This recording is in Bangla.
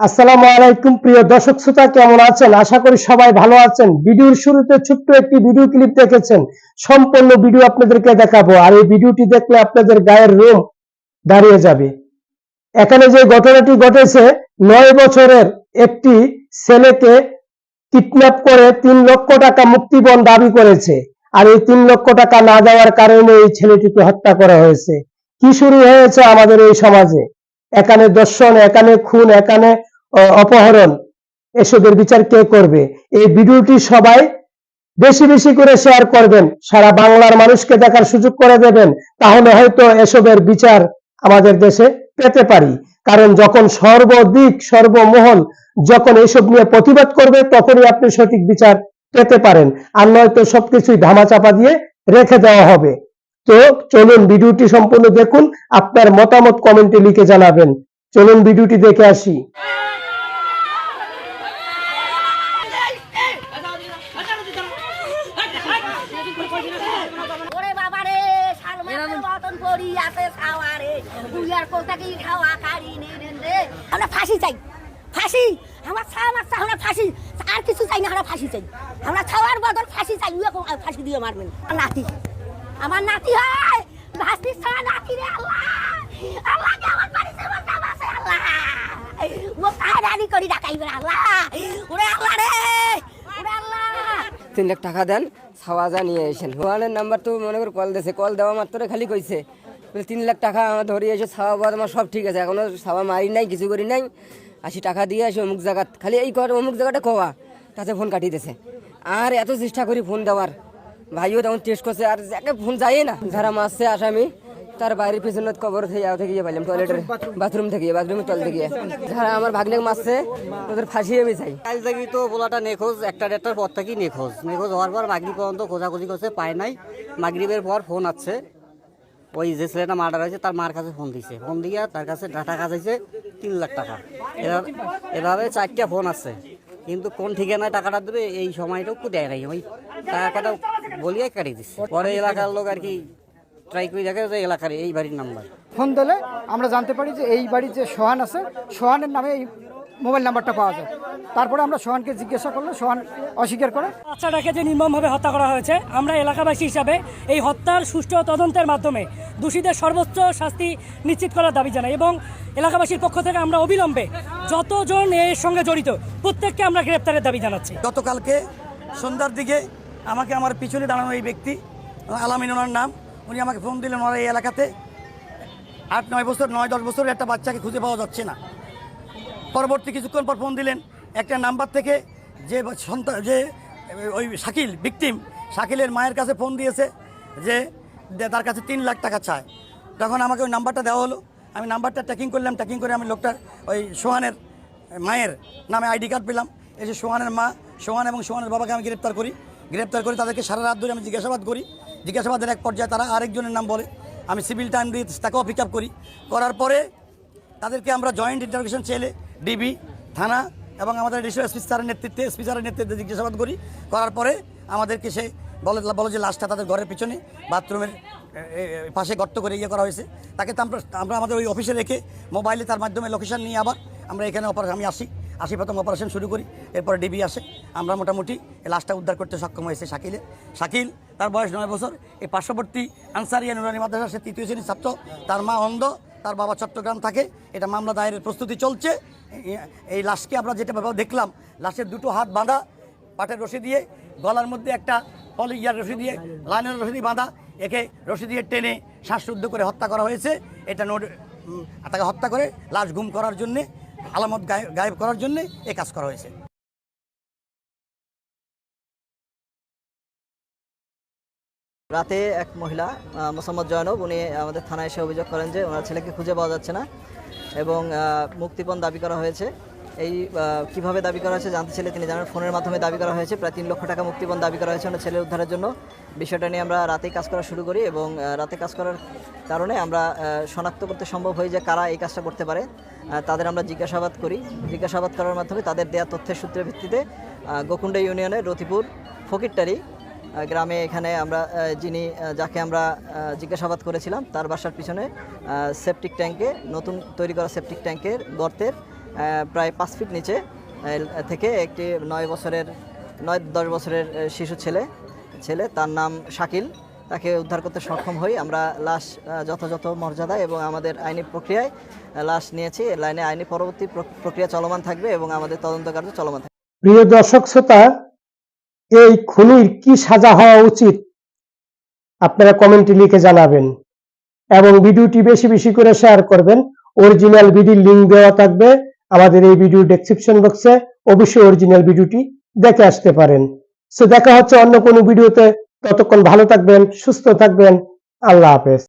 আসসালামু আলাইকুম প্রিয় দর্শক শ্রোতা, কেমন আছেন? আশা করি সবাই ভালো আছেন। ভিডিওর শুরুতে ছোট্ট একটি ভিডিও ক্লিপ দেখেছেন, সম্পূর্ণ ভিডিও আপনাদেরকে দেখাবো। আর এই ভিডিওটি দেখলে আপনাদের গায়ের রোম দাঁড়িয়ে যাবে। এখানে যে ঘটনাটি ঘটেছে, 9 বছরের একটি ছেলেকে কিডন্যাপ করে 3 লক্ষ টাকা মুক্তিপণ দাবি করেছে। আর এই 3 লক্ষ টাকা না দেওয়ার কারণে এই ছেলেটিকে হত্যা করা হয়েছে। কি শুরু হয়েছে আমাদের এই সমাজে! এখানে দর্শন, এখানে খুন, এখানে অপহরণ, এসবের বিচার কে করবে? এই ভিডিওটি সবাই বেশি বেশি করে শেয়ার করবেন, সারা বাংলার মানুষকে দেখার সুযোগ করে দেবেন। তাহলে হয়তো এসবের বিচার আমাদের দেশে পেতে পারি। কারণ যখন সর্বদিক সর্বমহল যখন এসব নিয়ে প্রতিবাদ করবে, তখনই আপনি সঠিক বিচার পেতে পারেন। আর নয়তো সবকিছুই ধামাচাপা দিয়ে রেখে দেওয়া হবে। তো চলুন ভিডিওটি সম্পূর্ণ দেখুন, আপনার মতামত কমেন্টে লিখে জানাবেন। চলুন ভিডিওটি দেখে আসি। ফাঁসি চাই, ফাঁসি। আমরা আমরা ফাঁসি আর কিছু চাই না, আমরা ফাঁসি চাই। আমরা খাওয়ার বদল ফাঁসি চাই, ফাঁসি দিয়ে মারবেন। নাতি, আমার নাতি হয় ভাস্তির ছাড়া নাতি রে। আল্লাহ আল্লাহ আমার বাড়িতে বাঁচাও আছে। আল্লাহ ও কারানি করি ডাকাইবে। আল্লাহ ওরে আল্লাহ রে, ওরে আল্লাহ। 3 লাখ টাকা দেন, ছাওয়াজা নিয়ে এসেন। ওয়ানের নাম্বার তো মনে করে কল দিয়েছে, কল দেওয়া মাত্র খালি কইছে 3 লাখ টাকা আমার ধরে এসে ছাওয়া বাদ আমার সব ঠিক আছে, এখনো ছাওয়া মারি নাই, কিছু করি নাই। 80 টাকা দিয়ে আসে অমুক জায়গা, খালি এই কর অমুক জায়গাটা খোয়া, তাতে ফোন কাটিয়ে দিয়েছে। আর এত চেষ্টা করি ফোন দেওয়ার, ভাইও তেমন টেস্ট করছে, আর যাকে ফোন যায় না। যারা মারছে আসামি তার বাড়ির পেছনে কবর থেকে গিয়ে পাইলাম, টয়লেটের বাথরুমের তল থেকে। যারা আমার ভাগ্নে মারছে ওদের ফাঁসি আমি চাই। কাল থেকে তো বলাটা নেখোঁজ, একটা দেড়টার পর থেকেই নেখোঁজ হওয়ার পর মাগরিব পর্যন্ত খোঁজাখুঁজি করছে, পায় নাই। মাগরিবের পর ফোন আসছে, ওই যে ছেলেটা মার্ডার হয়েছে তার মার কাছে ফোন দিছে, ফোন দিয়ে তার কাছে টাকা চাইছে 3 লাখ টাকা। এভাবে 4টা ফোন আসছে, কিন্তু কোন ঠিকানায় টাকাটা দেবে এই সময়টুকু দেয় নাই। ওই টাকাটা বলিয়ে কাটিয়ে দিচ্ছে। পরে এলাকার লোক আর কি ট্রাই করে দেখে যে এলাকার এই বাড়ির নাম্বার ফোন দিলে আমরা জানতে পারি যে এই বাড়ির যে সোহান আছে, সোহানের নামে এই মোবাইল নাম্বারটা পাওয়া যায়। তারপরে আমরা সোহানকে জিজ্ঞাসা করলে সোহান অস্বীকার করে। বাচ্চাটাকে যে নির্মমভাবে হত্যা করা হয়েছে, আমরা এলাকাবাসী হিসাবে এই হত্যার সুষ্ঠু তদন্তের মাধ্যমে দোষীদের সর্বোচ্চ শাস্তি নিশ্চিত করার দাবি জানাই। এবং এলাকাবাসীর পক্ষ থেকে আমরা অবিলম্বে যতজন এর সঙ্গে জড়িত প্রত্যেককে আমরা গ্রেপ্তারের দাবি জানাচ্ছি। গতকালকে সন্ধ্যার দিকে আমাকে আমার পিছনে দাঁড়ানো এই ব্যক্তি, আলামিন ওনার নাম, উনি আমাকে ফোন দিলেন। ওনার এই এলাকাতে 8-9 বছর 9-10 বছরের একটা বাচ্চাকে খুঁজে পাওয়া যাচ্ছে না। পরবর্তী কিছুক্ষণ পর ফোন দিলেন একটা নাম্বার থেকে, যে সন্তান, যে ওই শাকিল ভিকটিম, শাকিলের মায়ের কাছে ফোন দিয়েছে যে তার কাছে 3 লাখ টাকা চায়। তখন আমাকে ওই নাম্বারটা দেওয়া হলো, আমি নাম্বারটা ট্র্যাকিং করলাম। ট্র্যাকিং করে আমি লোকটার ওই সোহানের মায়ের নামে আইডি কার্ড পেলাম। এসে সোহানের মা, সোহান এবং সোহানের বাবাকে আমি গ্রেপ্তার করি তাদেরকে সারা রাত ধরে আমি জিজ্ঞাসাবাদ করি। জিজ্ঞাসাবাদের এক পর্যায়ে তারা আরেকজনের নাম বলে, আমি সিভিল টাইম দিয়ে তাকেও পিক আপ করার পরে তাদেরকে আমরা জয়েন্ট ইন্টারোগেশন সেলে ডিবি থানা এবং আমাদের এডিশনাল এসপি স্যারের নেতৃত্বে জিজ্ঞাসাবাদ করার পরে আমাদেরকে সে বলে যে লাশটা তাদের ঘরের পিছনে বাথরুমের পাশে গর্ত করে করা হয়েছে। তাকে তো আমরা আমাদের ওই অফিসে রেখে মোবাইলে তার মাধ্যমে লোকেশন নিয়ে আবার আমরা এখানে আমি আসি প্রথম অপারেশন শুরু করি। এরপরে ডিবি আসে, আমরা মোটামুটি লাশটা উদ্ধার করতে সক্ষম হয়েছে। শাকিল, তার বয়স 9 বছর। এই পার্শ্ববর্তী আনসারিয়া নুরানি মাদ্রাসা, সে 3য় শ্রেণীর ছাত্র। তার মা অন্ধ, তার বাবা চট্টগ্রাম থাকে। এটা মামলা দায়েরের প্রস্তুতি চলছে। এই লাশকে আমরা যেটা দেখলাম, লাশের 2টো হাত বাঁধা পাটের রশি দিয়ে, গলার মধ্যে একটা রশি দিয়ে, লাইনের রশি দিয়ে বাঁধা, একে রশি দিয়ে টেনে শ্বাসরুদ্ধ করে হত্যা করা হয়েছে। এটা তাকে হত্যা করে লাশ গুম করার জন্যে, আলামত গায়েব করার জন্যে এই কাজ করা হয়েছে। রাতে এক মহিলা মোসাম্মদ জয়নব, উনি আমাদের থানায় এসে অভিযোগ করেন যে ওনার ছেলেকে খুঁজে পাওয়া যাচ্ছে না এবং মুক্তিপণ দাবি করা হয়েছে। এই কিভাবে দাবি করা হয়েছে জানতে চাইলে তিনি জানান ফোনের মাধ্যমে দাবি করা হয়েছে। প্রায় 3 লক্ষ টাকা মুক্তিপণ দাবি করা হয়েছে ওনার ছেলের উদ্ধারের জন্য। বিষয়টা নিয়ে আমরা রাতেই কাজ করা শুরু করি এবং রাতে কাজ করার কারণে আমরা শনাক্ত করতে সম্ভব হয় যে কারা এই কাজটা করতে পারে। তাদের আমরা জিজ্ঞাসাবাদ করি। জিজ্ঞাসাবাদ করার মাধ্যমে তাদের দেয়া তথ্যের সূত্রের ভিত্তিতে গোকুণ্ডা ইউনিয়নের রতিপুর ফকিরটারি গ্রামে এখানে আমরা যাকে আমরা জিজ্ঞাসাবাদ করেছিলাম তার বাসার পিছনে সেপটিক ট্যাঙ্কে, নতুন তৈরি করা সেপটিক ট্যাঙ্কের গর্তের প্রায় 5 ফিট নিচে থেকে একটি 9-10 বছরের শিশু ছেলে তার নাম শাকিল, তাকে উদ্ধার করতে সক্ষম হই। আমরা লাশ যথাযথ মর্যাদা এবং আমাদের আইনি প্রক্রিয়ায় লাশ নিয়েছি। লাইনে আইনি পরবর্তী প্রক্রিয়া চলমান থাকবে এবং আমাদের তদন্ত কার্য চলমান থাকবে। প্রিয় দর্শক শ্রোতা, এই খুনির কি সাজা হওয়া উচিত আপনারা কমেন্টে লিখে জানাবেন এবং ভিডিওটি বেশি বেশি করে শেয়ার করবেন। অরিজিনাল ভিডিওর লিংক দেওয়া থাকবে আমাদের এই ভিডিও ডেসক্রিপশন বক্সে, অবশ্যই অরিজিনাল ভিডিওটি দেখে আসতে পারেন। সো দেখা হচ্ছে অন্য কোনো ভিডিওতে, ততক্ষণ ভালো থাকবেন, সুস্থ থাকবেন, আল্লাহ হাফেজ।